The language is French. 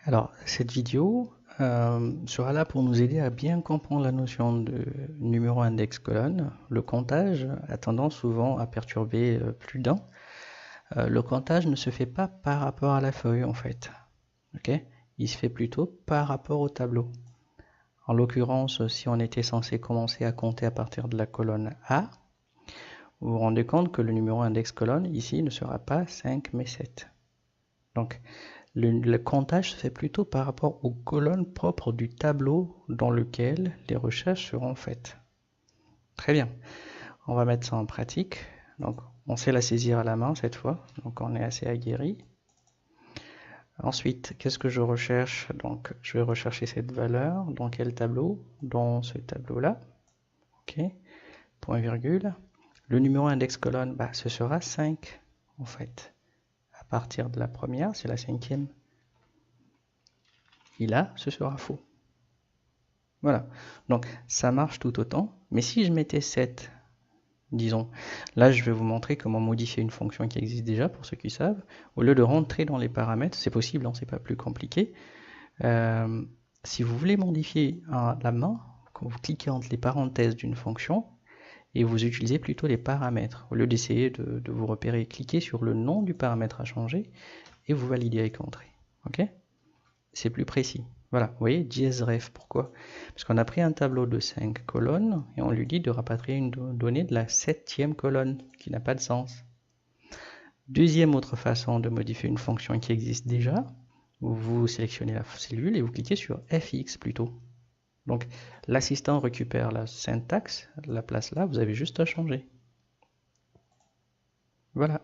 Alors, cette vidéo sera là pour nous aider à bien comprendre la notion de numéro index colonne. Le comptage a tendance souvent à perturber plus d'un. Le comptage ne se fait pas par rapport à la feuille en fait. Okay, il se fait plutôt par rapport au tableau. En l'occurrence, si on était censé commencer à compter à partir de la colonne A, vous vous rendez compte que le numéro index colonne ici ne sera pas 5 mais 7. Donc, le comptage se fait plutôt par rapport aux colonnes propres du tableau dans lequel les recherches seront faites. Très bien, on va mettre ça en pratique. Donc, on sait la saisir à la main cette fois, donc on est assez aguerri. Ensuite, qu'est-ce que je recherche? Donc, je vais rechercher cette valeur. Dans quel tableau? Dans ce tableau-là. OK. Point virgule. Le numéro index colonne, ce sera 5 en fait. À partir de la première, c'est la cinquième. Et là, ce sera faux. Voilà. Donc, ça marche tout autant. Mais si je mettais 7, disons, là, je vais vous montrer comment modifier une fonction qui existe déjà, pour ceux qui savent. Au lieu de rentrer dans les paramètres, c'est possible, hein, c'est pas plus compliqué. Si vous voulez modifier la main, quand vous cliquez entre les parenthèses d'une fonction, et vous utilisez plutôt les paramètres. Au lieu d'essayer de vous repérer, cliquez sur le nom du paramètre à changer, et vous validez avec entrée. Ok? C'est plus précis. Voilà, vous voyez, dièse ref, pourquoi? Parce qu'on a pris un tableau de 5 colonnes, et on lui dit de rapatrier une donnée de la 7e colonne, qui n'a pas de sens. Deuxième autre façon de modifier une fonction qui existe déjà, vous sélectionnez la cellule et vous cliquez sur fx plutôt. Donc l'assistant récupère la syntaxe, la place là, vous avez juste à changer. Voilà.